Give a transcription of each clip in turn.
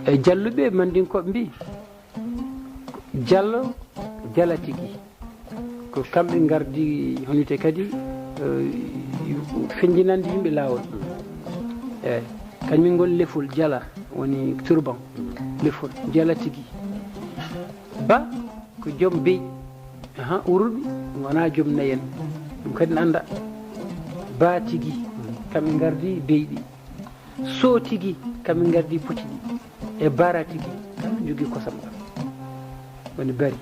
e jalluɓe mandinkoɓe mbi jallo jala tigi ko kamɓe gardi honite kadi feñjinande yimɓe laawol eyyi kañumin goni lefol jala woni turban lefol jala tigi ba ko joom beyi wuruɓe wona joom nayen ɗum kadi ne anda ba tigi kamɓe gardi beyɗi so tigi kamɓe gardi poti ɗi e bara tigi kamɓe jogui kosam ɗam woni bari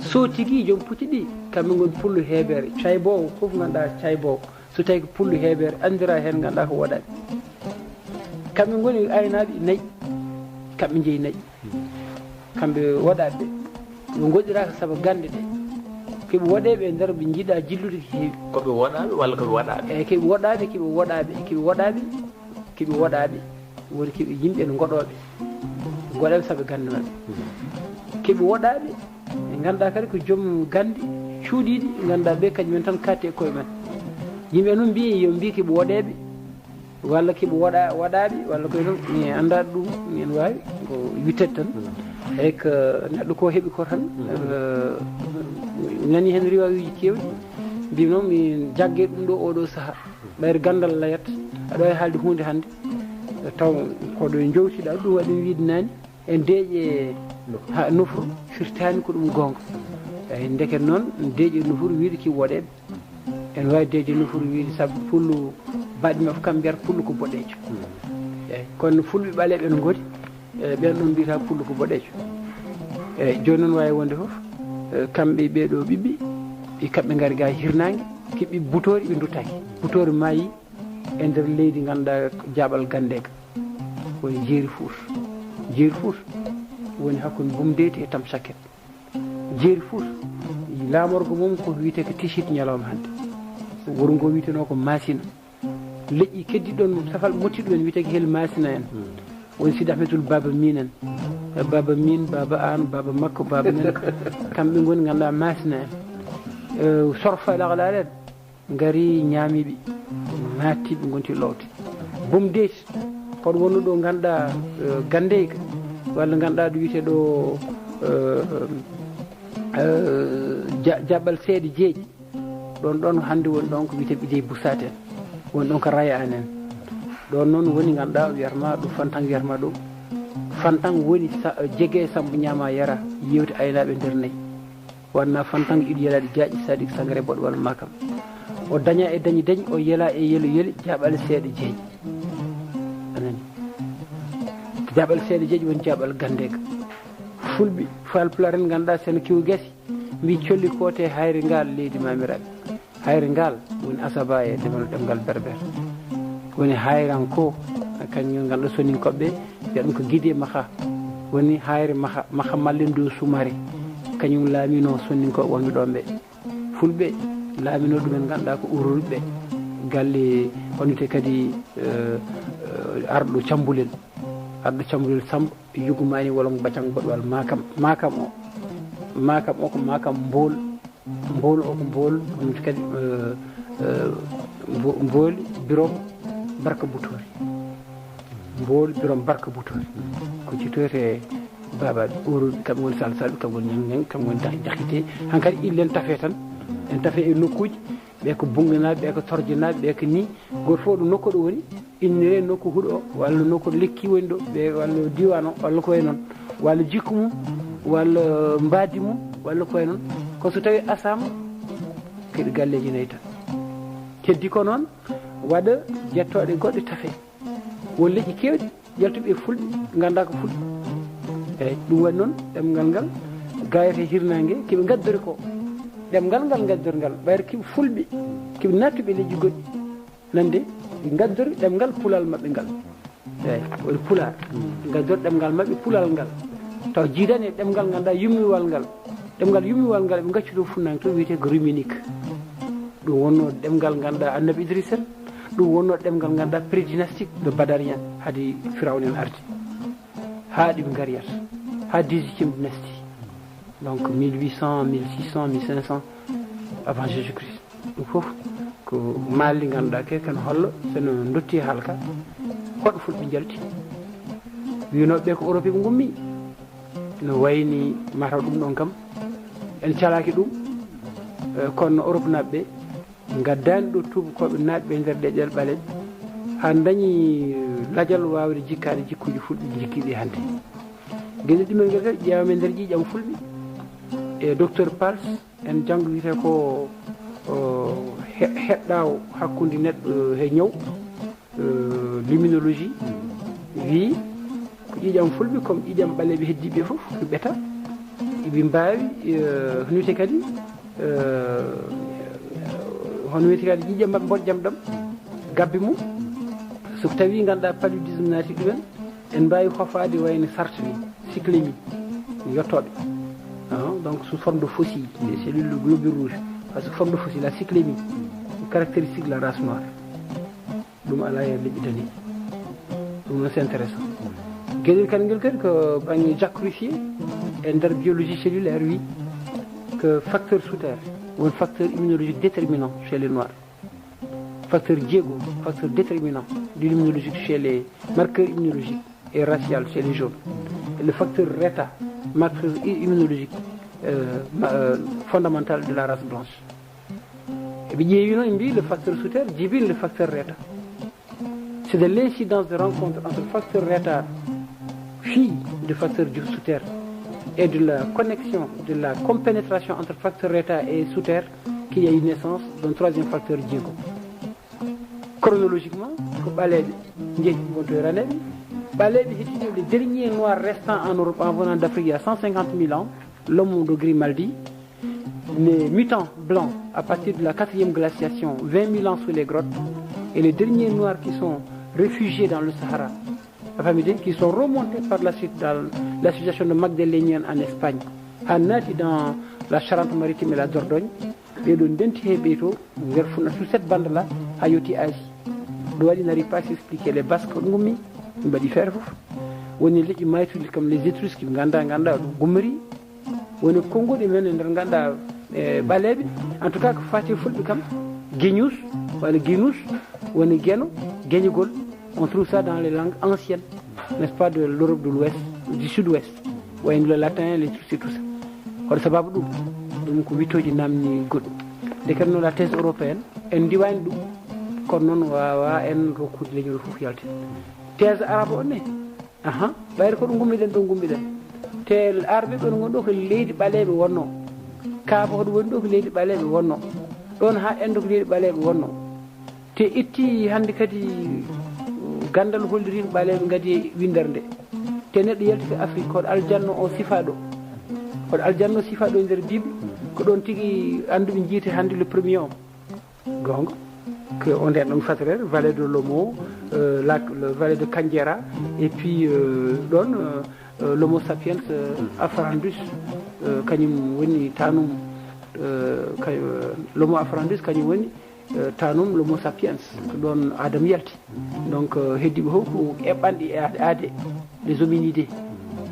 so tigi joom poti ɗi kamɓe goni pullo heeɓere caybowo foof ganduɗa caybowo so tawi ko pullo heeɓere andira hen ganduɗa ko waɗaɓe kamɓe goni aynaɓe nayyi kamɓe jeeyi nayyi kamɓe waɗaɓe ɓe goɗɗiraka saabu gande ɗe keɓe waɗeɓe e nder ɓe jiiɗa jillude ko heewi koɓe woɗaɓe walla koɓe waɗaɓe eyyi keɓe woɗaɓe keɓe woɗaɓe keɓe woɗaɓe keɓe woɗaɓe woni keɓe yimɓe no goɗoɓe goɗaɓe saabu gande mabɓe keɓe woɗaɓe ɓe ganduɗa kadi ko joom gande cuuɗiɗi ganduɗa ɓe kañumen tan katte e koye men yimɓe noon mbi yo mbi keɓe woɗeɓe walla keɓe waɗaɓe walla koye noon mi anda ɗum en wawi ko wittede tan eyyi ko neɗɗo ko heeɓi ko tan nani hen riwawiji kewɗi mbimi noon mi jaggue ɗum ɗo oɗo saaha ɓayde gandal layat aɗa wawi haalde hunde hannde taw koɗo jowtiɗa ɗum waɗi wiide nani e deeƴe nofuru firtani ko ɗum gonga eyyi ndeket noon deeƴe nofuru wiide ki woɗeɓe en wawi deeƴe nofuru wiide saabu pullo baɗɗi mabɓe kam mbiyata pullo ko boɗejo eyyi kono fulɓe ɓaleɓe no gooni ɓen ɗon mbiyata pullo ko boɗejo eyyi joni noon wawi wonde foof kamɓe ɓeɗo ɓiɓɓe ɓe kamɓe gaari ga hirnague keeɓi butori ɓe duttaki butori maayi e nder leydi ganduɗa jaɓal gandega woni jeeri Fuuta woni hakkude Bumdeti e Tamsaket jeeri Fuuta laamorgo mum ko wiyete ko tisit ñalawma hande wuro ngo wiyeteno ko Masina leƴƴi keddiɗon safal mottiɗo en wiyete ko hel Masina en woni Sidi Ahmedoul Baba Min en Baba Min Baba An Baba Makko Baba men kamɓe goni ganduɗa Masina en sorfa lagalalen gaari ñaamiɓe nattiɓe gonti lowde Bumdeti koɗo wonno ɗo ganduɗa gandeyka walla ganduɗa ɗo wiyete ɗo jaɓɓal seeɗa jeeƴi ɗon hannde woni ɗon ko wiyete ɓideyi busate en woni ɗon ko raya an en ɗon noon woni ganduɗa wiyatma ɗum Fantang wiyatma ɗum Fantang woni jegue Samba ñama yara yewti aynaɓe nder nayyi wanna Fantang iɗo yelaɗe jaaƴi Sadik Sangare boɗo walla makam o daña e dañi o yela e yelo jaɓal seeɗa jeeƴi anani jaɓal seeɗa jeeƴi woni jaɓal gandega fulɓe Falpulaar en ganduɗa sen kiw guese mbi colli kote hayre ngal leydi mamiraɓe hayre ngal woni asaba e ɗemgal berbere woni hayranko kañum ganduɗa soninkoɓe wiya ɗum ko guide maha woni hayre maha mallen dow sumare kañum laamino soninkoɓe wonɓe ɗon ɓe fulɓe laamino ɗumen ganduɗa ko urulɓe galle honite kadi arɗo Cambulel Samba yugumani wolon bacang boɗwal makam o ko makam mbool o ko mbool honite kadi mbooli birom barka butori mbool birom barka butori ko citoyte babaɓe urulɓe kamɓe woni salsalɓe kamɓe woni ñang kamɓe woni jakite hankkadi illen tafe tan en tafe e nokkuji ɓe ko bunganaɓe ɓe ko torjanaɓe ɓe ko ni goto fof ɗo nokku ɗo woni innire nokku huuɗo o walla nokku lekki woni ɗo ɓe walla diwan o walla koye noon walla jikku mum walla mbadi mum walla koye noon ko so tawi asama keɗe galleji nayyi tan heddi ko noon waɗa jettoɗe goɗɗe tafe won leƴƴi kewɗi jaltuɓe fulɓe ganda ko fulɓe eyyi ɗum waɗi noon ɗemgal ngal gayete hirnangue keeɓe gaddori ko ɗemgal ngal gaddorgal ɓayde keeɓe fulɓe keeɓe nattuɓe leƴƴi goɗɗi nande gaddori ɗemgal pulal mabɓe ngal eyyi woni pular gaddori ɗemgal mabɓe pulal ngal taw jiidani e ɗemgal ganduɗa yummiwal ngal ɗemgal yummiwal ngal ɓe gacci ɗo funnangue to wiyete ko ruminique ɗum wonno ɗemgal ganduɗa Annabi Idriss en ɗum wonno ɗemgal ganduɗa prédynastique de Badarian haade Firawna en ardi ha ɗiɓe gariyata ha 18e dynastie donc 1800 1600 1500 avant Jésus-Christ ɗum foof ko maalli ganduɗa ke kan hollo sono dotti haalka hoɗo fulɓe jalti winoɓe ɓe ko Europe ɓe gummi no wayni mataw ɗum ɗon kam en calaki ɗum kono Europe naɓɓe gaddani ɗo tubakoɓe natɓe nder ɗeƴƴel ɓaleɓe ha dañi lajal wawde jikkade jikkuji fulɓe jikkiɗi hannde gueɗe ɗumen guel kadi ƴewame nder ƴiƴam fulɓe e docteur Pals en janggo wiyete ko heɗɗawo hakkude neɗɗo he ñaw l'immunologie wi ko ƴiƴam fulɓe comme ƴiƴam ɓaleɓe heddiɓe foof ko ɓeeta eɓe mbawi hono wiyete kadi hono wiyete kadi ƴiƴam mabɓe boɗjam ɗam gabbe mum so tawi ganduɗa paludisme naati ɗumen en mbawi hofade wayno sarte ni cyclémie yettoɓe donc sous forme de fossile des cellules de globules rouges parce que forme de fossile la cyclémie caractéristique de la race noire ɗum ala hen leƴƴi dani ɗum noon c'est intéressant gueɗel kadi guel kadi ko banggue Jacques Ruffier e nder biologie cellulaire wi que facteur sous-terre won facteur immunologique déterminant chez les noirs facteur Diego facteur déterminant de l'immunologique chez les marqueurs immunologiques et racial chez les jaunes et le facteur Reta marqueur immunologique fondamental de la race blanche et ɓe ƴeewi noon ɓe mbi le facteur sous-terre jibine le facteur Reta c'est de l'incidence de rencontre entre le facteur Reta fille du facteur sous-terre et de la connexion, de la compénétration entre facteur Reta et sous-terre qu'il y a une naissance d'un troisième facteur Diego. Chronologiquement, les derniers noirs restants en Europe en venant d'Afrique il y a 150 000 ans, l'homme de Grimaldi, les mutants blancs à partir de la 4e glaciation, 20 000 ans sous les grottes, et les derniers noirs qui sont réfugiés dans le Sahara, qui sont remontés par la suite dans l'association de Magdalenienne en Espagne, à Nati dans la Charente-Maritime et la Dordogne, et de sous cette bande-là, à Yoti Asie. Douali n'arrive pas à s'expliquer les Basques, on va faire. On est comme les Étrusques, Ganda, Goumeri, on est Congo, des men, Ganda, Baleb, en tout cas, Fatih Fulbikam, Guignous, ou le Guinous, ou le Guéno, Guénigol. On trouve ça dans les langues anciennes, n'est-ce pas, de l'Europe de l'Ouest, du Sud-Ouest, où il y a le latin, les trucs et tout ça. Alors, ça va beaucoup. Donc, 8 ans, il y a dès que nous la thèse européenne, on dit qu'on a un recours de l'Union européenne. Thèse arabe, on est. Ah, bayr ko ngummi den do ngummi den tel arbe don gondo ko leydi balebe wonno kaaba ko woni do ko leydi balebe wonno don ha endo ko leydi balebe wonno te itti hande kadi gandal hollirin balebe ngadi winderde te neddo yalti ko Afrique ko aljanno o sifado ko aljanno sifado nder bible ko don tigi andu be jiti hande le premier homme gonga que on est dans le vallée de Lomo, le vallée de Kandiara, et puis l'Homo sapiens Afarandus, Kanyum Weni Tanum, l'Homo Afarandus, Kanyum Weni Tanum, l'Homo sapiens, don Adam Yalti. Donc, Hedibo, Ebandi Ade, les hominidés,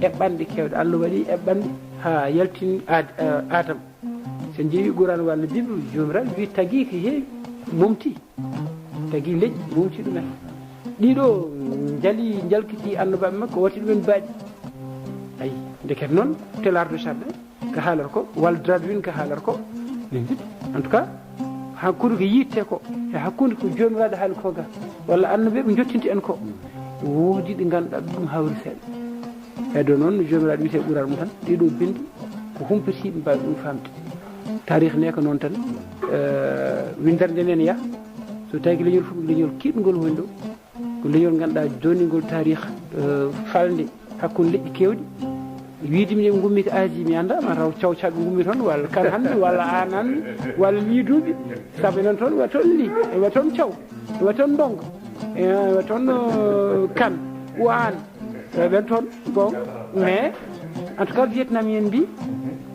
Ebandi Kewd, Allowali, Ebandi, Ha Yaltin Adam. C'est un dieu Gouran Wal Bible, Jumral, Vitagi, qui momti tagi leƴƴi momti ɗumen ɗiɗo jali jalkiti annobaɓe makko watti ɗumen baaɗi ayi deket noon telardo jardin ko haalar ko walla dradwin ko haalar ko min jiɗi en tout cas hakkude ko yitte ko e hakkude ko jomiraɗo haali ko ga walla annoɓe ɓe jottinta en ko woodi ɗi ganduɗa ɗum hawri seeɗa heddo noon no jomiraɗo wiyete ɓural mum tan ɗiɗo bindi ko humpitiɓe mbawi ɗum famde tarikh ne ko noon tan winderde nden ya so tawi ko leñol fof leñol kiɗgol woni ɗo ko leñol ganduɗa jonigol tarikh falde hakkude leƴƴi kewɗi wiide mi gummi ko Asie mi anda ma taw caw caɓe gummi toon walla kan hande walla an hande walla liiduɓe saabu noon toon wa toon li wa toon caw wa toon ndongo wa toon kan ou an ɓen toon bon mais en tout cas Vietnam yen mbi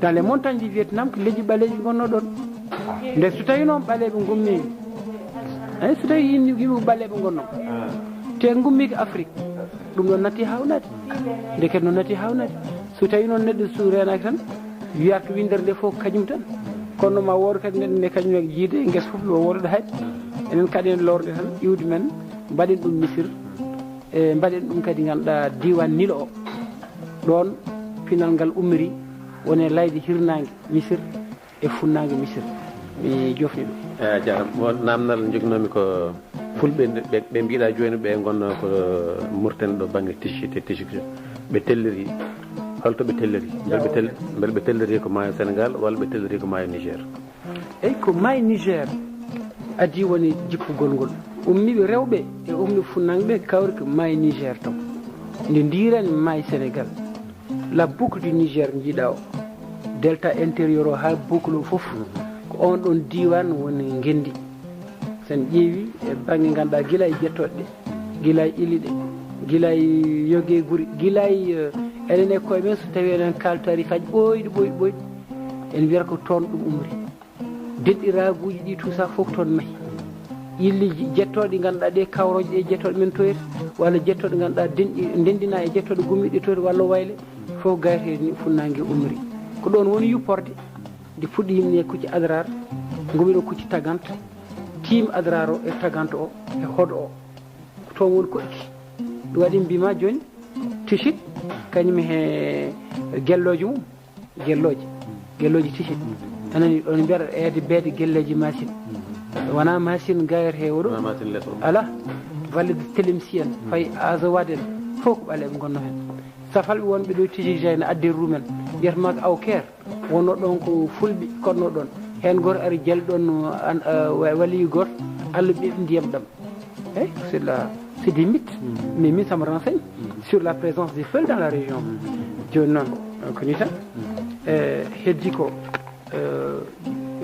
dans les montagnes du Vietnam ko leƴƴi ɓaleji gonno ɗon nde so tawi noon ɓaleɓe gummi ay so tawi yimɓe ɓaleɓe gonno te gummi ko Afrique ɗum ɗon natti hawnade ndeket noon natti hawnade so tawi noon neɗɗo so renaki tan wiyat ko windere nde fof kañum tan kono ma wood kadi neɗɗo nde kañum e jiide guesa fof o woɗoɗo hayde enen kadi en lorde tan iwde men mbaɗen ɗum misir e mbaɗen ɗum kadi ganduɗa diwan Nilo o ɗon pinal ngal ummiri wone layde hirnangue Missir e funnague Missir mi jofni ɗum eyi jaram won namdal jognomi ko fulɓe ɓe mbiɗa joni ɓe gonno ko murten ɗo banggue tichite tichike ɓe telliri holto ɓe telliri beele ɓe telliri ko maayo Sénégal walla ɓe telliri ko maayo Niger eyyi ko maayo Niger adi woni jippugol ngol ummiɓe rewɓe e ummi funnangue ɓe kawri ko maayo Niger taw nde ndirani maayo Sénégal la boucle du Niger jiiɗa o delta intérieur o ha boucle o foof ko on ɗon diwan woni Ngendi sen ƴeewi e banggue ganduɗa guila e jettoɗe ɗe guila e ili ɗe guila e yogue guuri guila e enen e koye men so tawi enen kaal tarifaji ɓoyɗi en wiyata ko toon ɗum umri deɗɗiraguji ɗi tout ça fof toon maahi illiji jettoɗe ganduɗa ɗe kawroje ɗe jettoɗe men toyre walla jettoɗe ganduɗa ndendina e jettoɗe gummiɗe toyre walla wayle fof gayte ni funnague umri ko ɗon woni yupporde nde fuɗɗi yimne kucci adrar gumiɗo kucci tagante tim adrar o e tagante o e hoɗo o ko toon woni koɗki ɗum waɗi mbima joni tichit kañum he gelloje mum gelloje tichit anani ɗon mbiyata eede beede gelleji machine wona machine gayete he oɗo ala wallide télémsi en fayi azawad en fof ko ɓaleɓe gonno hen safalɓe wonɓe ɗo tijiji ne adde rumen mbiyatama ko awker wonno ɗon ko fulɓe konno ɗon hen goto ari jali ɗon waliyu goto Allah ɓeɓe ndiyam ɗam eyyi c'est des mythes mais min ça me renseigne sur la présence des feuilles dans la région joni noon ko ni tan heddi ko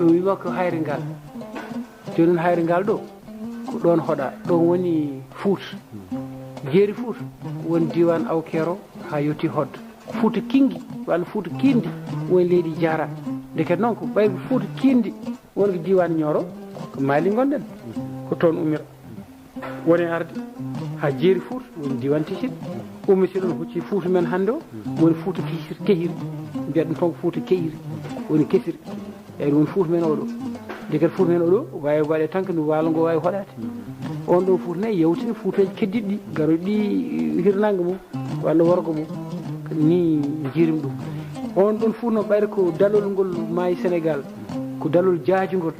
o wima ko hayre ngal joni noon hayre ngal ɗo ko ɗon hoɗa ɗon woni Fouta jeeri Fouta woni diwan awkero ha yetti hodde Fouta Kingui walla Fouta Kindi woni leydi Diara ndeket noon ko ɓayde Fouta Kindi woni ko diwan Nioro ko Mali gonɗen ko toon umira woni arde ha jeeri Fouta woni diwan Tichit ummiti ɗon hucci Fouta men hannde o woni Fouta Kehiri mbiyat ɗum toon ko Fouta Kehiri woni kesiri eyyi ɗum woni Fouta men oɗo ndeket Fouta men oɗo wawi waɗe tan ko ndu waalo ngo wawi hoɗade on ɗo Fouta nayi yewtini Foutaji keddiɗi ɗi garoy ɗi hirnangue mum walla worgo mum ni jiirim ɗum on ɗon Fouta noon ɓayde ko dalol ngol maayi Sénégal ko dalol jaajugol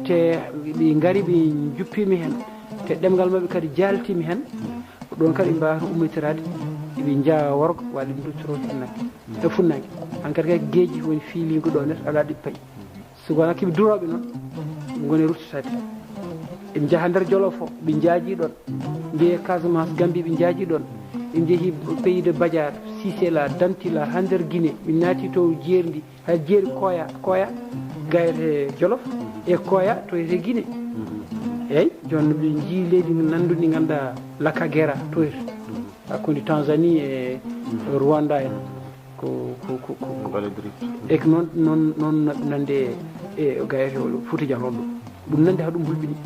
te ɓe gaari ɓe juppimi hen te ɗemgal mabɓe kadi jaltimi hen ɗon kadi ɓe mbawata ummitorade eɓe jaa worgo walla ɓe duttoro funnague e funnague hankkadi kay gueeji woni fiiligo ɗo net ala ɗi paayi so wona koɓe duroɓe noon goni ruttotade ɓe jaaha nder Jolof o ɓe jaaji ɗon mbiye Casamance Gambie ɓe jaaji ɗon ɓe jeehi pays de Badiar Sisela Dantila ha nder Guinée ɓe naati to jeeri ndi ha jeeri Koya gayete Jolof e Koya to yete Guinée eyyi joni ɓe jii leydi nanduɗi ganduɗa Lakagera toyta hakkude Tanzanie e Rwanda en ko e ko noon nande e gayete oɗo Fouta Diallo ɗo ɗum nande ha ɗum hulɓini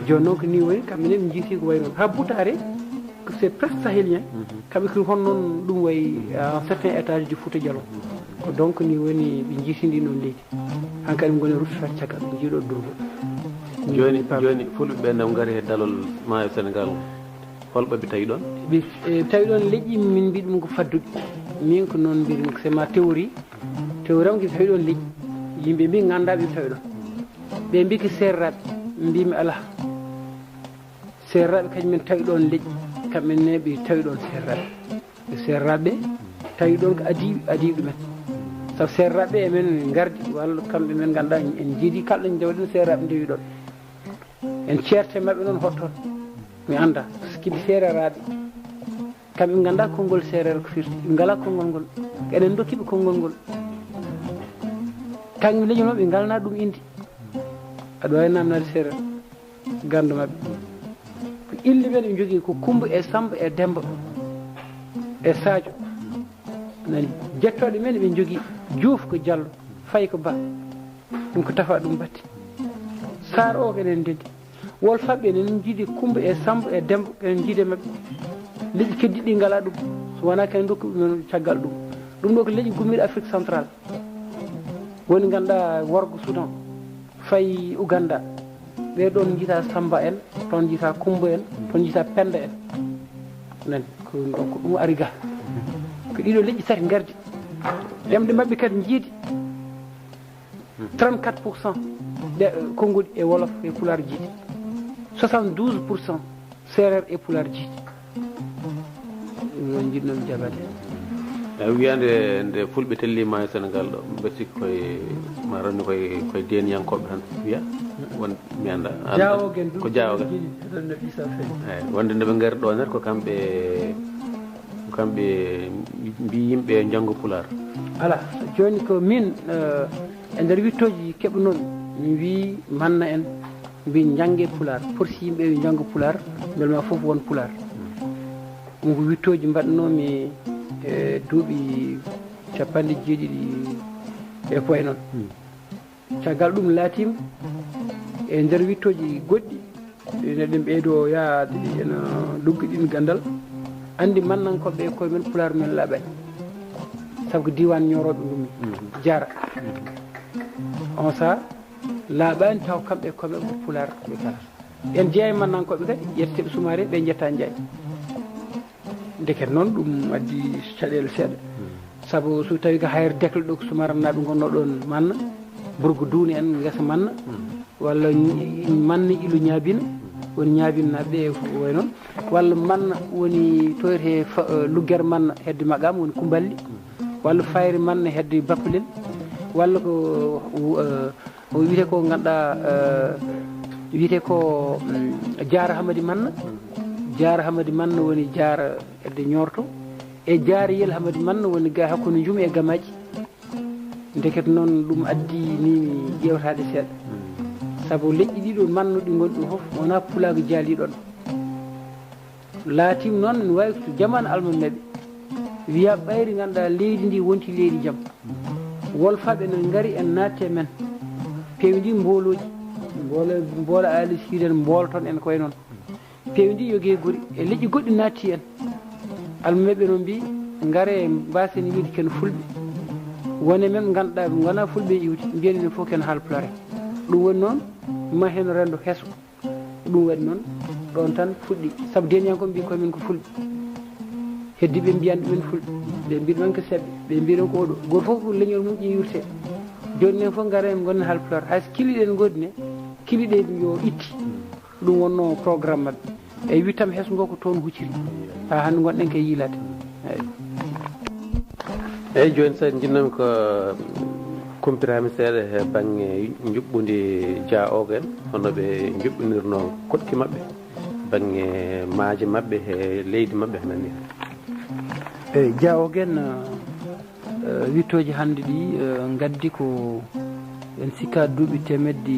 joni noon ko ni woni kamɓe ne ɓe jiiti ko way noon ha Boutare c'est presque sahélien kamɓe ko hon noon ɗum way un certain étage du Fouta Diallo ko donc ni woni ɓe jiitidi noon leydi hankkadi ɓe goni ruttata caggal ɓe jiiɗo durgol joni fulɓe ɓe nde gaari e dalol maayo Sénégal holɓe ɓe tawi ɗon ɓe tawi ɗon leƴƴi min mbi ɗum ko fadduɓe min ko noon mbimi c'est ma théorie am ko tawi ɗon leƴƴi yimɓe mbi ganda ɓe tawi ɗon ɓe mbi ko serraɓe mbimi ala serraɓe kañumen tawi ɗon leƴƴi kamɓenne ɓe tawi ɗon serraɓe tawi ɗon ko adi ɗumen saabu serraɓe emen gardi walla kamɓe men ganduɗa en jiidi kalɗo jawɗen serraɓe ndewi ɗon en certe mabɓe noon hotton mi anda kiɓe sereraɓe kamɓe ɓe ganda konngol serere ko firti ɓe ngala konngol ngol eɗen dokkiɓe konngol ngol kañum leñol mabɓe galna ɗum indi aɗa wawi namnade serere gandu mabɓe ko ille men ɓe jogui ko Coumba e Samba e Demba e Sadio nani jettoɗe men ɓe jogui Diouf ko Diallo Faye ko Ba ɗum ko Tafa ɗum batti Sar o enen dendi Wolfaɓe enen jiidi Coumba e Samba e Demba enen jiide mabɓe leƴƴi keddiɗi ngala ɗum so wona ken dokkuɓe men caggal ɗum ɗo ko leƴƴi gummiɗo Afrique centrale woni ganduɗa worgo Soudan fayi Ouganda ɓe ɗon jiita Samba en toon jiita Kumba en toon jiita Penda en nan ko ɗum ari ga ko ɗiɗo leƴƴi tati gardi ɗemɗe maɓɓe kadi jiidi 34% ɗe konngol e wolof e pulaar jiidi 72% séeréer e pulaar jiidi ɗum jiɗnomi jabade wiyande nde fulɓe tellima e Sénégal ɗo mbeɗa sikki koye ma ranni koye deniyankoɓe tan wiya won mi anda jawogen ko jawogen eyyi wonde nde ɓe ngari ɗo ner ko kamɓe mbi yimɓe janggo pulaar ala joni ko min e nder wittoji keɓnomi mi wi manna en mbi jangge pulaar porsi yimɓe wi janggo pulaar belma foof won pulaar ɗum ko wittoji mbaɗnomi e duuɓi 70 e koye noon caggal ɗum laatima e nder wittoji goɗɗi neɗɗen ɓeydo yaade ena lugguiɗin gandal andi mannankoɓe e koye men pulaar men laaɓani saabu ko diwan ñoroɓe ngummi jara on saaha laaɓani taw kamɓe koɓe ko pulaar ɓe kala en jeeya mannankoɓe kadi yetteɓe sumare ɓe jetta jeeya ndeket noon ɗum addi caɗele seeɗa saabu so tawi ko hayre dekle ɗo ko sumarannaɓe gonno ɗon manna burgo duuni en gesa manna walla manna ilu ñaabina woni ñaabinnaɓe ɓe way noon walla manna woni toyete luggere manna hedde maqama woni kumballi walla fayre manna hedde bappelel walla ko wiyete ko ganduɗa wiyete ko jaara hamadi manna jaara hamadi manna woni jaara edde ñorto e jaara yel hamadi manna woni ga hakkude jum e gamaji ndeket noon ɗum addi ni ƴewtade seeɗa saabu leƴƴi ɗiɗo mannuɗi gonɗi ɗum foof wona pulago jaaliɗon laatim noon ne wawi to jamanu almameɓe wiya ɓayri ganduɗa leydi ndi wonti leydi jaam wolfaɓe ne gaari en natte men pewdi mboloji mboola ali siren mbolton en koye noon pewdi yogue guuri e leƴƴi goɗɗi natti en almameɓe no mbi gaare mbasen wiide ken fulɓe wone men ganduɗa wona fulɓe iwde mbiyani enen fof ken haalpulare ɗum woni noon ma hen rendo heeso ɗum waɗi noon ɗon tan fuɗɗi saabu deniyankoɓe mbi koyemen ko fulɓe heddi ɓe mbiyani ɗumen fulɓe ɓe mbiɗumen ko seɓɓe ɓe mbiɗon ko oɗo goto foof ko leñol mum ƴiwirte joni nen foof gaara en gonnen haalpulare hayso kiliɗen goddi ne kiliɗe yo itti ɗum wonno programme mabɓe eyyi wittam heeso ngo ko toon hucciri ha hande gonɗen koye yiilade eyyi joni sa jinnomi ko kumpirami seeɗa e banggue juɓɓudi Dia ogo en hono ɓe juɓɓinirno koɗki mabɓe banggue maaje mabɓe e leydi mabɓe ko nanni eyyi Dia ogo en wittoji hande ɗi gaddi ko en sikka duuɓi temedde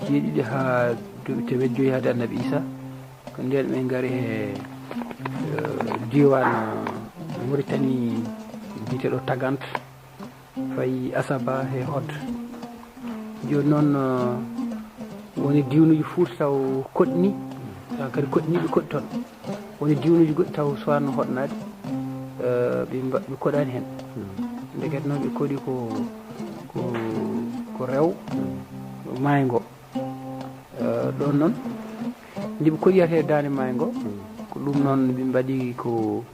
jeeɗiɗi ha duuɓi temedde joyyi haade annabi Issa ko nden ɓe gaari e diwan Mauritanie biteɗo Tagante fayi Asaba e Hod joni noon woni diwnuji Fouta taw koɗni taw kadi koɗniɓe koɗi toon woni diwnuji goɗɗi taw suwanno hoɗnade ɓe koɗani hen ndeket noon ɓe koɗi ko rew maygo ɗon noon ndeɓe koɗiyata e dande maygo ko ɗum noon ɓe mbaɗi ko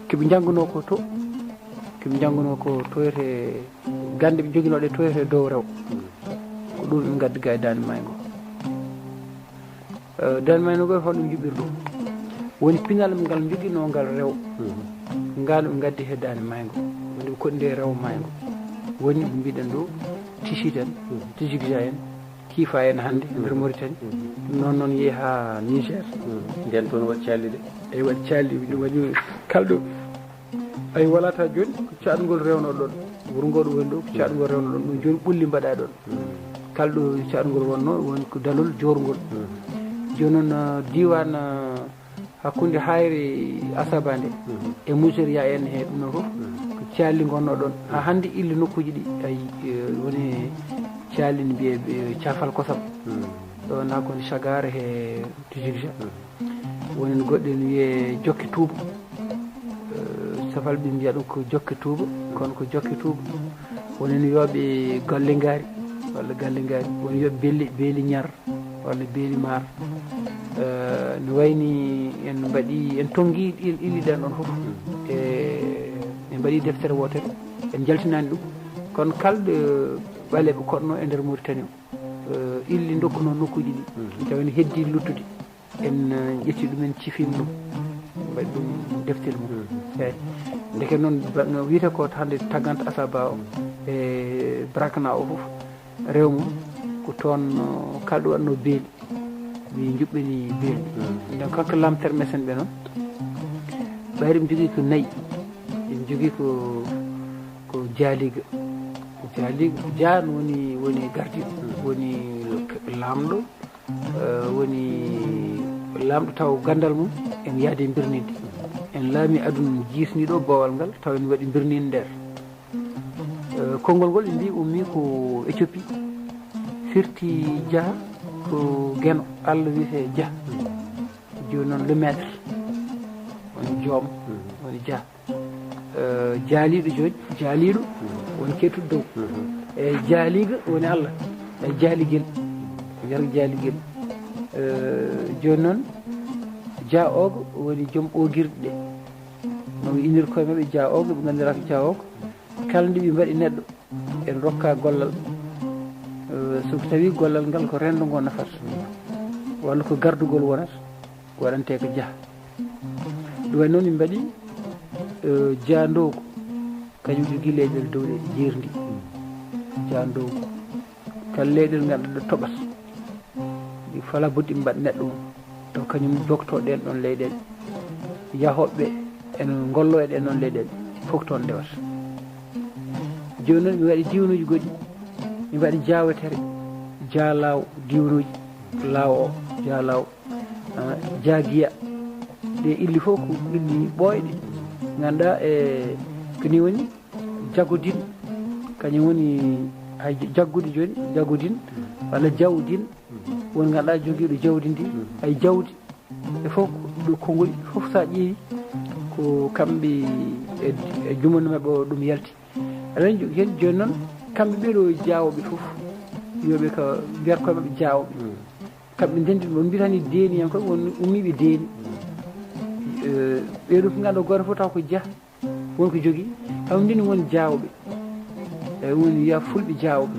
koɓe jangguno ko to koɓe jangguno ko toyete gande ɓe joguinoɗe toyete dow rew ko ɗum ɓe gaddi ga e dande maygo dande maygo go holɗum juɓɓiri ɗum woni pinal ngal joguino ngal rew ngal ɓe gaddi he dande maygo woni ɓe koɗide rew maygo woni ɓe mbiɗen ɗo Tichit en Tijigja en Kifa en hande e nder Mauritanie noon noon yeehi ha Niger nden toon waɗi callide eyi waɗi calli ɗum waɗi kalɗo ay walata joni ko caɗugol rewno ɗon wuro ngo ɗo woni ɗo ko caɗugol rewno ɗon ɗum joni ɓulli mbaɗa ɗon kalɗo caɗugol wonno woni ko dalol jorgol joni noon diwan hakkude hayre Asaba nde e Moussouria en he ɗum ɗon foof ko calli gonno ɗon ha hande ille nokkuji ɗi ayi woni calli ne mbiye cafal kosam ɗon ha koni Chagare e Tijigja woni goɗɗe ne wiye Jokke Touba safal ɓe mbiya ɗum ko Jokke Touba kono ko Jokke Touba woni no yooɓe Golle Ngari walla galle ngaari woni yo beeli ñar walla beeli maar no wayni en mbaɗi en tongi illi ɗen ɗon fof en mbaɗi deftere wotere en jaltinani ɗum kono kalɗo ɓaleɓe koɗno e nder Mauritanie illi dokkuno nokkuji ɗi tawani heddi luttude en ƴetti ɗumen cifima ɗum mbaɗi ɗum deftere mum eyi ndeke noon no wiyete ko hande taggante asaba o e brakna o fof rew mum ko toon kalɗo waɗno beeli mi juɓɓini beeli donc kanko lamtere mesen ɓe noon ɓayri mi jogui ko nayyi mi jogui ko jaaliga jaan woni gardiɗo woni lamɗo woni lamɗo taw gandal mum en yaade birnide en laami aduna jiisniɗo bowal ngal taw en waɗi birnide nder konngol ngol ɓe mbi ummi ko Éthiopie firti Dia ko Guéno Allah wiyete Dia joni noon le maître woni joom woni Dia jaaliɗo joni jaaliɗo woni kettuɗo dow e jaaliga woni Allah e jaaliguel jar jaaliguel joni noon Dia ogo woni joom ɓogirɗe ɗe nomi inir koye maɓe Dia ogo ɓe gandira ko Dia ogo kala nde ɓe mbaɗi neɗɗo en rokka gollal so tawi gollal ngal ko rendo ngo nafata walla ko gardugol wonata waɗante ko Dia ɗum way noon min mbaɗi Dia Ndowgo kañum jogui leyɗele dow ɗe jirndi Dia Ndowgo kala leyɗele ganduɗa toɓat ɗi fala bodɗi mbaɗ neɗɗo mum taw kañum jogto ɗen ɗon leyɗele yahoɓe ene gollo e ɗen ɗon leyɗele fof toon ndewata joni noon mi waɗi diwnuji goɗɗi mi waɗi jawetere Dia Law diwnuji law o Dia Law Dia Guiya ɗe illi fof ko illi ɓooyɗe ganduɗa e koni woni Jagodine kañum woni hay jaggude joni Jagodine walla Jawdine won ganduɗa joguiɗo jawdi ndi hay jawdi e fof ɗo konngoli fof sa ƴeewi ko kamɓe e jumano mabɓe o ɗum yalti aɗa jogui hen joni noon kamɓe ɓeɗo jawoɓe fof yoɓe ko mbiyata koye mabɓe jawoɓe kamɓe ndendi on mbitani deeni hen koye won ummiɓe deeni ɓeɗo ko ganduɗa goto fof taw ko Dia wonko jogui kam ndeni woni jawoɓe e woni wiya fulɓe jawoɓe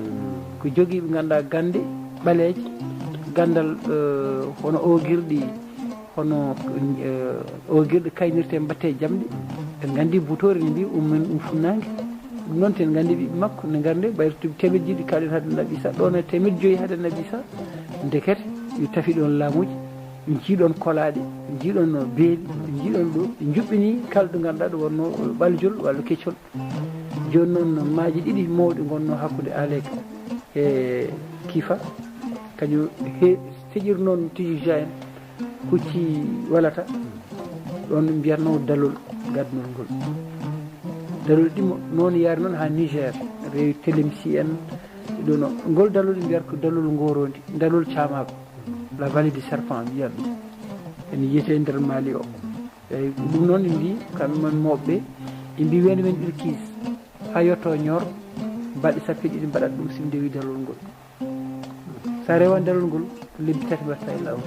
ko jogui ɓe ganduɗa gande ɓaleje gandal hono ogirɗi hono ogirɗe kaynirte mbatte jamɗe en gandi butore ne mbi ummen funnague ɗum noon ten gandi ɓiɓe makko ne garde ɓayto temedde jiɗi kaɗen haade Nabi Isa ɗon e temedde joyyi haade Nabi Isa ndekete yo tafi ɗon laamuji jiiɗon kolaɗe jiiɗon beeli jiiɗon ɗo juɓɓini kala ɗo ganduɗa ɗo wonno ɓaljol walla keccol joni noon maaji ɗiɗi mawɗi gonno hakkude Aleka e Kifa kañum seƴir noon tijija en hucci walata ɗon ɓe mbiyatno dalol gadnol ngol dalol ɗimo noon yaari noon ha Niger rewi Télémsi en ɗono ngol dalol ɓe mbiyata ko dalol ngorondi dalol camaɓe la vallée du serpent mbiyat ɗum ene yiyete e nder Mali o eyyi ɗum noon ɓe mbi kamɓe mawɓe ɓe mbi wende men Irkis ha yetto Nior balɗe sappo e ɗiɗi mbaɗat ɗum sim ndewi dalol ngol sa rewan dalol ngol lebbi tati mbatta e lawol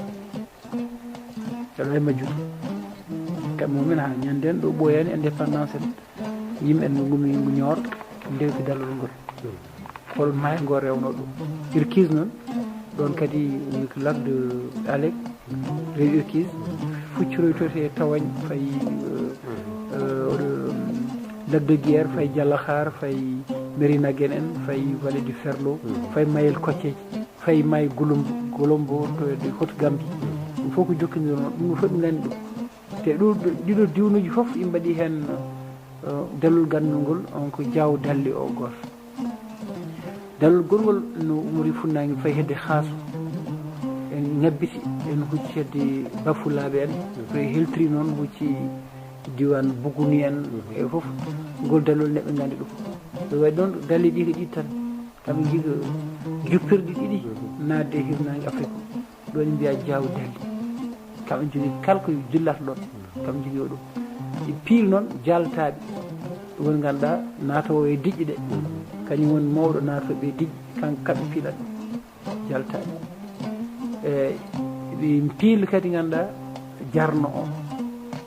aɗa wawi majjude kamɓe mumen ha ñanden ɗo ɓooyani indépendance en yimɓe en gumi Nior ndewti dalol ngol hol maayo ngo rewno ɗum Irkis noon ɗon kadi woni ko lac de Alek rewi Irkis fucciroy to te tawañ fay lac de Guière fay Dialakhar fay Mérina Guène en fay vallée du Ferlo fay Mayel Kocceji fay may Golombo to de Haute Gambie ɗum fof ko jokkodirono ɗum fof ɗum nani ɗum te ɗiɗo diwnuji fof yimɓe mbaɗi hen dalol gandol ngol on ko Diaw Dalle o goto dalol gongol no umori funnague fay hedde Khaasu en ngabbiti en hucci hedde Bafulaɓe en to heltri noon hucci diwan Buguni en e foof ngol dalol neɓɓe gandi ɗum ɗo way ɗon dalle ɗi ko ɗi tan kamɓe jiiga juppirɗi ɗiɗi nadde e hirnague Afrique ɗon mbiya Diaw Dalle kamɓe jogui kala ko jillata ɗon kamɓe jogui o ɗum ɗi piil noon jaltaɓe woni ganduɗa natowo e diƴƴe ɗe kañum woni mawɗo natoɓe diƴƴe kan kamɓe piilat jaltaɓe ɓe piil kadi ganduɗa jarno o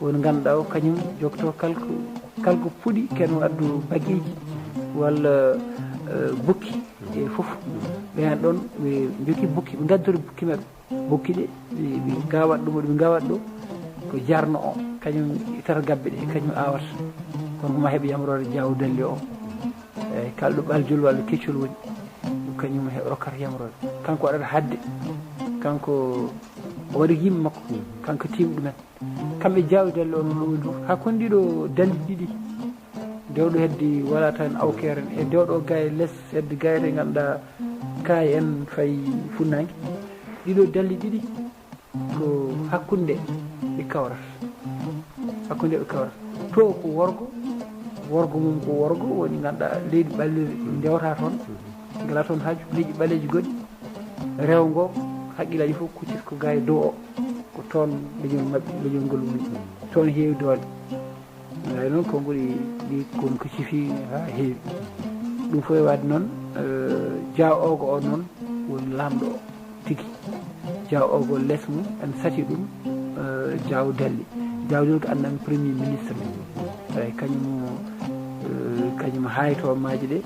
woni ganduɗa o kañum jogto kalko puuɗi ken addu bagueji walla bukki e foof ɓen ɗon ɓe jogui bukki ɓe gaddori bukki maɓɓe bukki ɗe ɓe gawat ɗum ɗo ɓe gawat ɗo ko jarno o kañum tata gabbe ɗe kañum awata kono koma heeɓa yamrode jawdalli o eyyi kalɗo ɓaljol walla keccol woni kañum rokkata yamrode kanko waɗata hadde kanko o waɗi yimɓe makko kanko tiimi ɗumen kamɓe jawdalli o noon woni fof hakkude ɗiɗo dalli ɗiɗi dewɗo hedde wala tan awkere e dewɗo gaye less hedde gayete ganduɗa kaye en fayi funnague ɗiɗo dalli ɗiɗi ko hakkude ɓe kawrata hakkude ɓe kawrata to ko worgo mum ko worgo woni ganduɗa leydi ɓalliri dewata toon gala toon haaju leydi ɓaleji goɗɗi rew ngo haqqillaji fof kuccita ko gaye dow o ko toon leñol mabɓe leñol ngol woni toon heewi doole ay noon ko ɓuri ɗi kon ko sifi ha heewi ɗum fof e wadde noon jaw ogo o noon woni lamɗo o tigui jaw ogo less mum en sati ɗum jaw dalli ko andami premier ministre eyyi kañum hayto maaji ɗe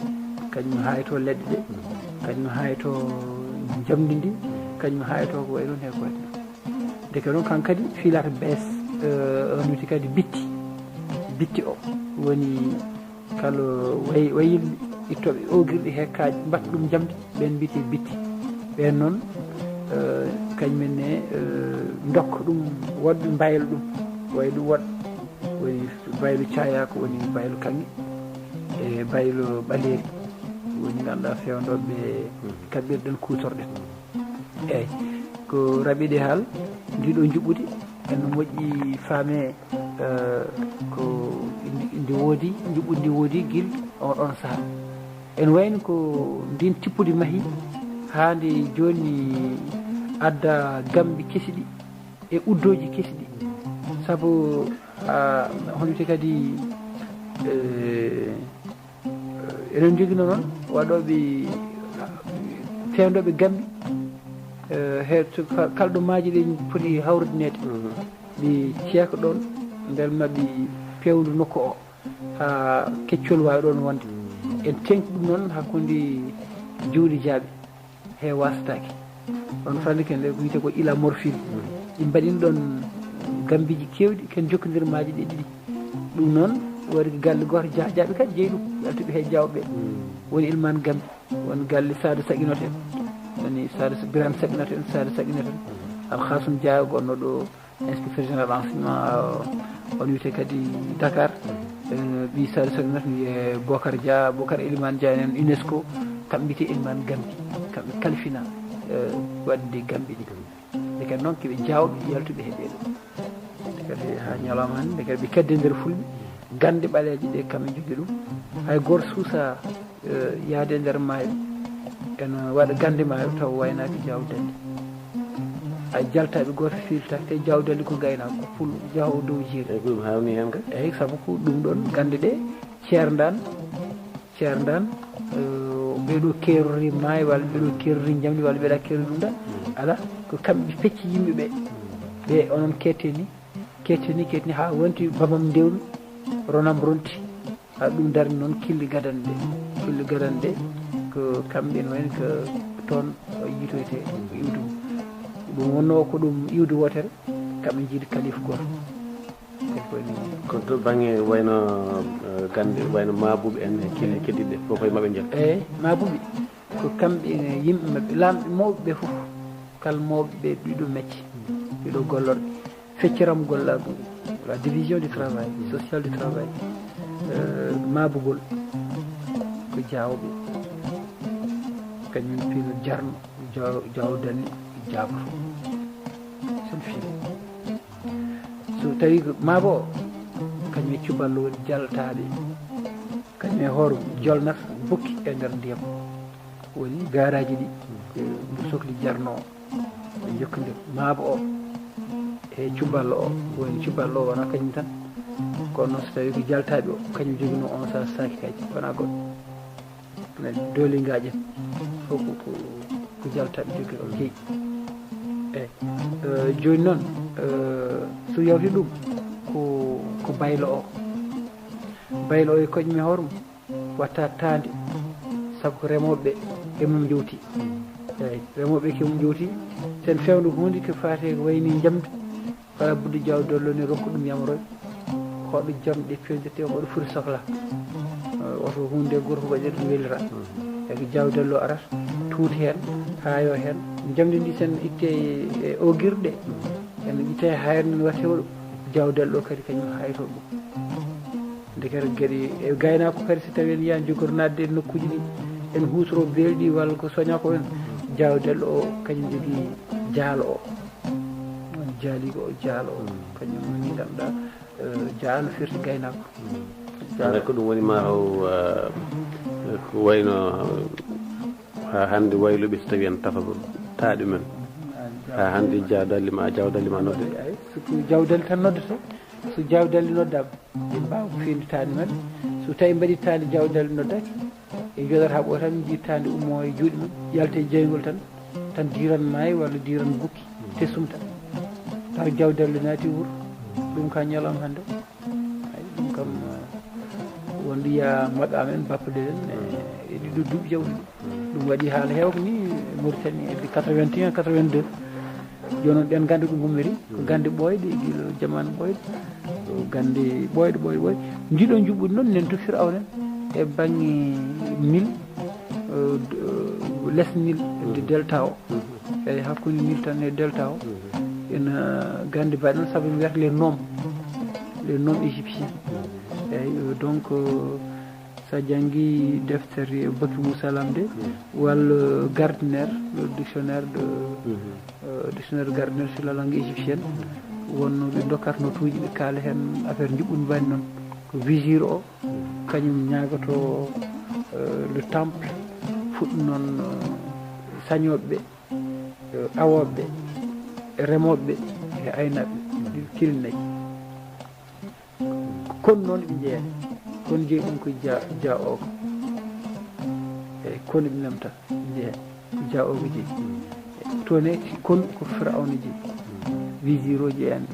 kañum hayto leɗɗe ɗe kañum hayto jamdi ndi kañum hayto ko way noon he ko waɗi deke noon kan kadi filata bees on witi kadi bitti o woni kala wayilɓe ittoɓe ogirɗe hekkaji mbatta ɗum jamdi ɓen mbiyete bitti ɓen noon kañumenne dokka ɗum woɗɓe mbaylo ɗum way ɗum woɗ woni baylo cayako woni baylo kanŋe e baylo ɓaleri woni ganduɗa fewdoɓe kaɓɓirɗen kutorɗen eyyi ko raɓiɗe haal ndiɗo juɓɓudi en moƴƴi faame ko ndi woodi juɓɓudi ndi woodi guil on ɗon saaha en wayno ko ndin tippude maahi ha nde joni adda gambi kesi ɗi e uddoji kesi ɗi saabu hono wiyete kadi eɗen jogino noon waɗoɓe fewdoɓe gambi heeto kalɗo maaji ɗe poti hawridinede ɓe ceeka ɗon beel maɓe pewdu nokku o ha keccol wawi ɗon wonde en tenki ɗum noon hakkude juuɗe jaaɓe he wasatake on fandi ken ko wiyete ko ila morphine ɗi mbaɗino ɗon gambiji kewɗi ken jokkodir maaji ɗe ɗiɗi ɗum noon waɗi galle goto jaajaɓe kadi jeeyi ɗum yaltuɓe he jawɓe woni ilman gambi woni galle Sadio Saguinoto en woni Birame Saguinoto en Sadio Saguinoto en Alkhasum Dia gonno ɗo inspecteur général enseignement on wiyete kadi Dakar ɓi Sadio Saguinoto wiye Bocar Dia Bocar Elimane Dia en UNESCO kamɓe mbiyete ilman gambi kamɓe kalfina waɗde gambi ɗi nde kadi noon koɓe jawɓe yaltuɓe he ɓeeɗo nde kadi ha ñalawma hande nde kadi ɓe kedde nder fulɓe gande ɓaleji ɗe kamɓe jogui ɗum hay goto suusa yaade e nder maayo ene waɗa gande maayo taw waynaki jawdalli hay jaltaɓe goto filtaki te jawdalli ko gaynako ko pullo jahowo dow jiiri eyyi ko ɗum hawni hen ka eyyi saabu ko ɗum ɗon gande ɗe ceerdan ɓeɗo kerori maayo walla ɓeɗo kerori jamdi walla ɓeeɗa kerori ɗum da ala ko kamɓe pecci yimɓeɓe ɓe onon kettini ha wonti babam ndewmi ronam ronti ha ɗum darni noon killi gadande ɗe ko kamɓe ne wayno ko toon yitoyte iwdu ɗum wonno ko ɗum iwdu wotere kamɓe jiiɗi kalifa goto kono to banggue wayno gande wayno mabuɓe en kille keddiɗe fof koye mabɓe jeeya eyyi mabuɓe ko kamɓe yimɓe mabɓe lamɓe mawɓe ɓe foof kala mawɓe ɓe ɗiɗo mecce ɗiɗo gollorɓe fecciram gollaɗum la division du travail social du travail mabugol ko jawɓe kañum piino jarno jawdalli jabato sen fiimi so tawi maabo o kañum e cuballo woni jaltaɓe kañum e hoore jolnata bokki e nder ndiyam woni garaji ɗi mbo sohli jarno o ɓe jokkodir maabo o e cuballo o woni cuballo o wona kañum tan kono noon so tawi ko jaltaɓe o kañum jogino on sa sakikaji wona goɗɗo dolingaƴen fof ko jaltaɓe jogui o jeeyi eyyi joni noon so yawti ɗum ko baylo o e koƴmi hoormo watta tande saabu ko remoɓeɓe e mum jowti eyyi remoɓe ke mum jowti sen fewnu hunde ko fate ko wayni jamde wala budde Diaw Dollo ni rokku ɗum yamoroy hoɗo jamɗe pewdete hoɗo foti sohla oto hunde goto waɗi ɗum welira eko Diaw Dollo arata tuuti hen haayo hen jamde ndi sen itte e ogirɗe en itte hayre nden watte oɗo Diaw Dollo kadi kañum hayto ɗum nde kadi gueɗe e gaynako kadi so tawi en yiyan jogori nadde e nokkuji ɗi en hutoro beelɗi walla ko soña ko en Diaw Dollo o kañum jogui jaalo o jaaligo o jaalo o kañum ni ganduɗa jaalo firti gaynako jaalo ko ɗum woni mataw ko wayno ha hande wayluɓe so tawi en tafa taaɗi men ha hande jawdallima nodde ay soko jawdalli tan noddata so jawdalli noddama ɓe mbawa fendi tande men so tawi mbaɗi tande jawdalli noddaki e jodata ɓo tan jii tande ummo e juuɗe mum yalta e jeygol tan diran maayi walla diran bukki te sumta taw jawdalli naati wuuro ɗum ka ñalawma hande ay ɗum kam wonde yiya moɗɗe amen bappaɗe en e ɗiɗo duuɓi jawdi ɗum waɗi haala hewko ni Mauritanie e 81 82 joni noon ɗen gande ko gummiri ko gande ɓoyɗe guila jamanu ɓoyɗe gande ɓoyɗe ndiɗo juɓɓudi noon nen tofir awnen e banggue mille less mille de delta o eyi hakkude mille tan e delta o ene gande mbaɗe noon saabu mi wiyata les noms égyptiens eyyi donc sa janggui deftere Baki Moussa Lamde walla Gardner le dictionnaire Gardner sur la langue égyptienne wonno ɓe dokkata notuji ɓe kaala hen affaire juɓɓudi mbani noon ko visir o kañum ñagoto le temple fuɗɗi noon sañoɓeɓe awoɓeɓe remoɓeɓe e aynaɓe ɗi kilnayyi kono noon ɓe jeeya kono jeeyi ɗum ko ja oko eyyi kono ɓe nemta jeeya ko ja oko jeeyi toon kono ko Firawna jeeyi visir o jeeyani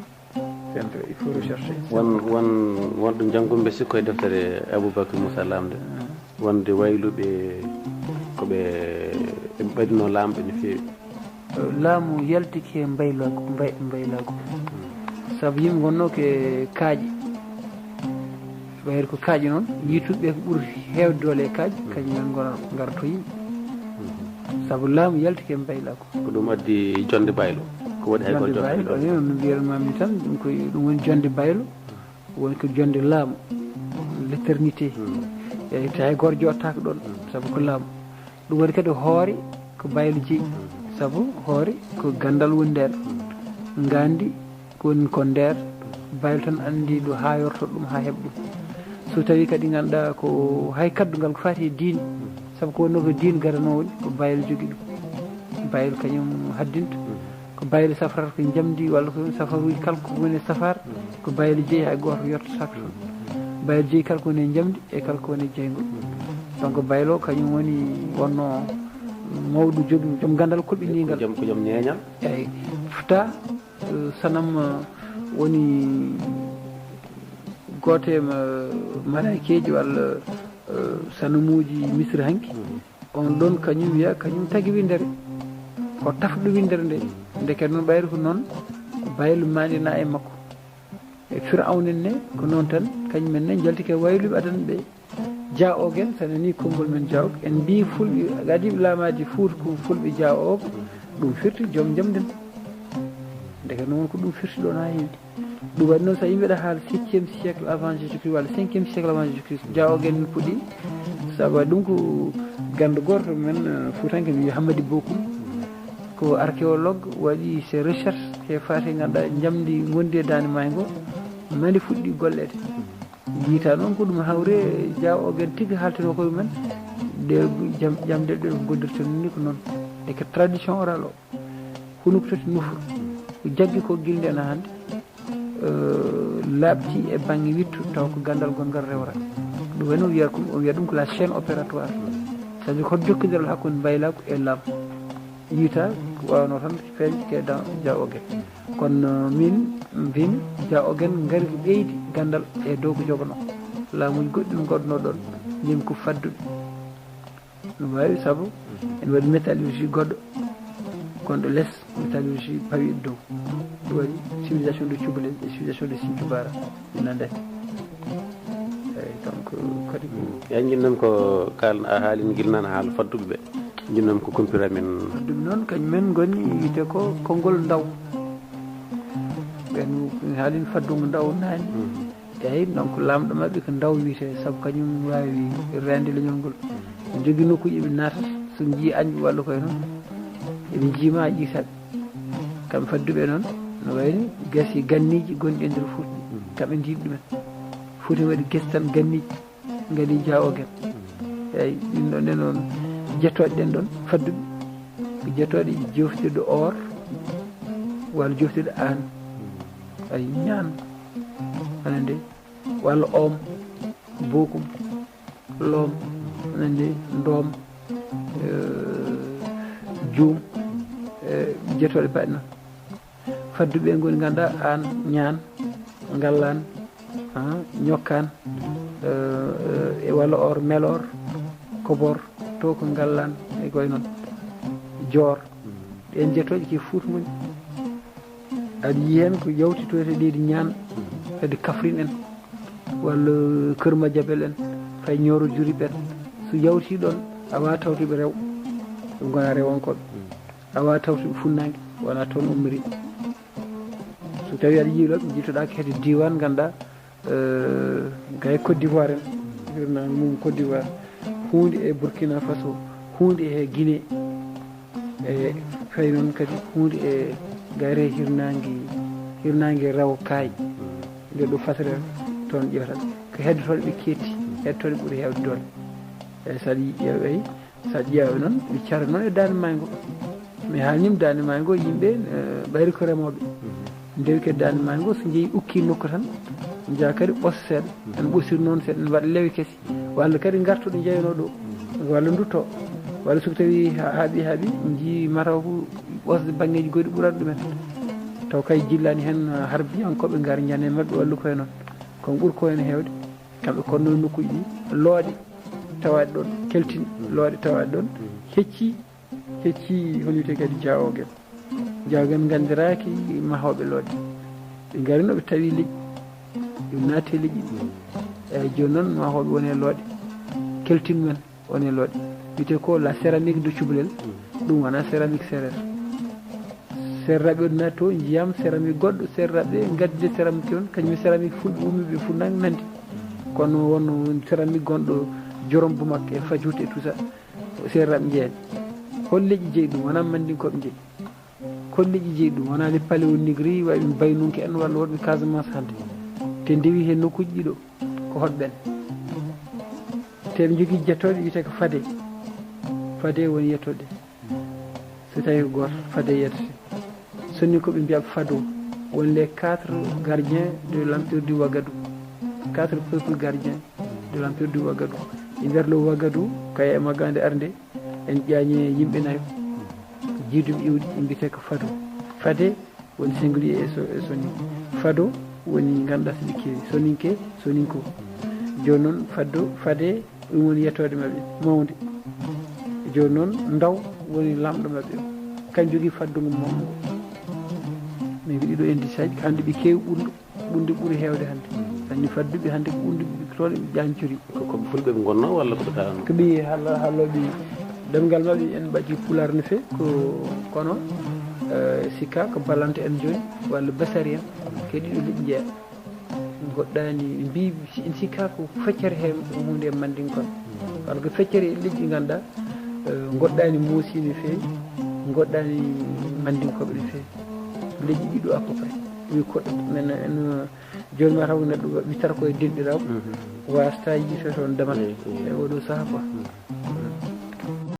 sempre il faut rechercher wonɗo jangguɓe sikko e deftere Aboubacry Moussa Lamde wonde wayluɓe koɓe ɓaɗino lamɓe no fewi laamu yaltiki e mbaylago saabu yimɓe gonno ke kaaƴe wayri ko kaaƴe noon yituɓeɓe ko ɓuuri hewde doole e kaaƴe kañumen garoto yimɓe saabu laamu yaltiki e mbaylago ko ɗum addi jonde baylo ko waɗi hay goto jonde baylo no mbiyatmami tan ɗum woni jonde baylo woni ko jonde laamu l'éternité eyyi to hay goto joɗotako ɗon saabu ko laamu ɗum waɗi kadi hoore ko baylo jeeyi saabu hoore ko gandal woni nder gandi kowoni ko nder baylo tan andi ɗo ha yorto ɗum ha heeɓa ɗum so tawi kadi ganduɗa ko hay kaddugal ko fati e diine saabu ko wonno ko diine gadano woni ko baylo jogui ɗum baylo kañum haddinta ko baylo safarata ko jamdi walla ko safaruji kala ko woni safar ko baylo jeeyi hay goto yettotako toon baylo jeeyi kala ko woni e jamdi e kala ko woni e jeygol donc baylo kañum woni wonno mawɗo jogui joom gandal kolɓinigal ko joom ñeeñal eyyi fota sanam woni goto e malaikeji walla sanamuji misri hanki on ɗon kañum wiya kañum tagui windere ko tafɗo windere nde ndeke noon ɓayri ko noon baylo manina e makko e Firawnen ne ko noon tan kañumen ne jaltike wayluɓe adana ɓe ja ogen sana ni konngol men jawg en mbi fulɓe gadiɓe laamaji Fuuta ko fulɓe ja ogo ɗum firti joom jamden ndeke noon ko ɗum firti ɗon ha heewi ɗum waɗi noon so yimɓe ɗa haala 7e siècle avant Jésus Christ walla 5e siècle avant Jésus Christ ja ogen en puɗɗi saabu waɗi ɗum ko ganda goto men Fuutanke mi wiya Hammadi Bokum ko archéologue waɗi ses recherche e fati ganduɗa jamdi gondi e dande maayo ngo mandi fuɗɗi gollede jiita noon ko ɗum hawre ja ogen tigui haltino koye mumen ɗe jamde ɗe ko goddirten ni ko noon e que tradition oral o hono ko toti nufru ko jaggi ko guilde ena hande labti e banggue wittu taw ko gandal gongal rewra ɗum woni o wiya ɗum ko la chaîne opératoire sabi ko jokkodiral hakkunde mbaylako e laam yiita ko wawno tan feeñde ke Diaw-Oguel kono min mbimi Diaw-Oguel ngari ko ɓeydi gandal e dow ko jogono laamuji goɗɗi no goɗɗono ɗon mbimi ko fadduɓe no wawi saabu ene waɗi métallurgie goɗɗo gonɗo less métallurgie pawiɗo dow ɗum waɗi civilisation de Thioubalen et civilisation de Sinthiou Bara nande eyyi donc kadi yan jinnam ko kalno a haalino guilnano haala fadduɓe ɓe jinnam ko compira men ɗum noon kañumen goni yite ko konngol ndaw ɓen haalino faddugo ndaw nani eyyi donc lamɗo mabɓe ko ndaw wiyete saabu kañum wawi rende leñol ngol jogui nokkuji ɓe natata so jii añɓe walla koye noon eɓe jiima ƴiitaɓe kamɓe fadduɓe noon no wayni gasi ganniji gonɗi e nder Fouta kamɓe jiiɗi ɗumen Fouta waɗi guese tan ganniji gandi Diaw-Oguel eyyi ɗin ɗon nden noon jettoɗe ɗen ɗon fadduɓe ko jettoɗe joftirde or walla joftirde an ay ñaan anande walla oom bokum loom anande ndoom juum jettoɗe mbaɗi noon fadduɓe ngoni ganda an ñaan ngallan ñokkan e walla or melor kobor to ko ngallan e koye noon joor ɗen jettoje ke Fouta ngoni aɗa yi hen ko yawtitoyte leydi ñaan kadi Kaffrine en walla Keur Madiabel en fay Nioro Diourip en so yawti ɗon a wawa tawtuɓe rew ɓe gona rewonkoɓe a wawa tawtuɓe funnague wona toon ummiri so tawi aɗa yiiɗo ɓe jittoɗa kede diwan ganduɗa gay Côte d'Ivoire en hirnage mum Côte d'Ivoire hunde e Burkina Faso hunde e Guinée e fay noon kadi hunde e gayre hirnage rew kaay nde ɗo fasre toon ƴewata ko heddotoɗe ɓe keetti heddotoɗe ɓuuri hewde doole eyyi saɗa ƴeewa saɗa ƴeewa noon ɓe cara noon e Dande Mayyo mais haalnima Dande Mayyo yimɓe ɓayri ko remoɓe ndewi ke Dande Mayyo so jeeyi ukki nokku tan jaa kadi ɓosa seeɗa en ɓosiri noon seeɗa en mbaɗa lewe kesi walla kadi gartoɗo jeyano ɗo walla dutto walla soko tawi haaɓi jii mataw ko ɓosde banggueji goɗɗi ɓuurat ɗumen taw kay jillani hen harbiyankoɓe gaara jane mabɓe walla koye noon kono ɓuuri ko hen hewde kamɓe konno nokkuji ɗi looɗe tawaɗe ɗon keltini looɗe tawaɗe ɗon hecci hono wiyete kadi Diaw-Oguel gandiraki mahoɓe looɗe ɓe garino ɓe tawi liƴƴi ɓe naati liƴƴi eyyi joni noon mahoɓe woni e looɗe keltinmumen woni e looɗe wiyete ko la céramique de Thioubalen ɗum wona céramique sérère serraɓe o naati to jiyam céramique goɗɗo serraɓe gaddide céramique on kañum céramique fulɓe ummiɓe funnague nandi kono wonno céramique gonɗo Jorom Boumak e Fadioute et tout ça serraɓe jeeyani hol leƴƴi jeeyi ɗum wona mandinkoɓe jeeyi hol leƴƴi jeeyi ɗum wona les paléonégri waɓe baynunke en walla wonɓe Casamance hande te ndewi hen nokkuji ɗiɗo ko hotɓen te ɓe jogui jettoɗe wiyete ko fade woni yettoɗe so tawi ko goto fade yettete sonni koɓe mbiya fado woni les 4 gardiens de l'empire du Ouagadougou 4 peuples gardiens de l'empire du Ouagadougou e nder lo Ouagadougou kay e maggande arde en ƴañe yimɓe nayo jiiduɓe iwdi ɓe mbiyete ko fade woni singulier e soninke fado woni ganduɗa so ɓe keewi soninko joni noon fade ɗum woni yettode mabɓe mawde joni noon ndaw woni lamɗo mabɓe o kañ jogui faddugo mawgo mais ko ɗiɗo indisaji hande ɓe keewi ɓunde ɓuuri hewde hande anni fadduɓe hande ko ɓunde toon ɓe ƴancori koɓe fulɓe ɓe gonno walla koɓe tawano ko ɓi halloɓe demgal mabɓe en mbaɗi pular no fewi kono sikka ko ballante en joni walla basari en ke ɗiɗo liƴƴi jeeya goɗɗani mbi en sikka ko feccere he hunde e mandinkon par ce que feccere e liƴƴi ganduɗa goɗɗani muusi no fewi goɗɗani mandinkoɓe no fewi liƴƴi ɗiɗo à peu près wi koɗɗo men en joni ma taw neɗɗo wittata koye denɗiraw wasta yiito toon damal e oɗo saaha quoi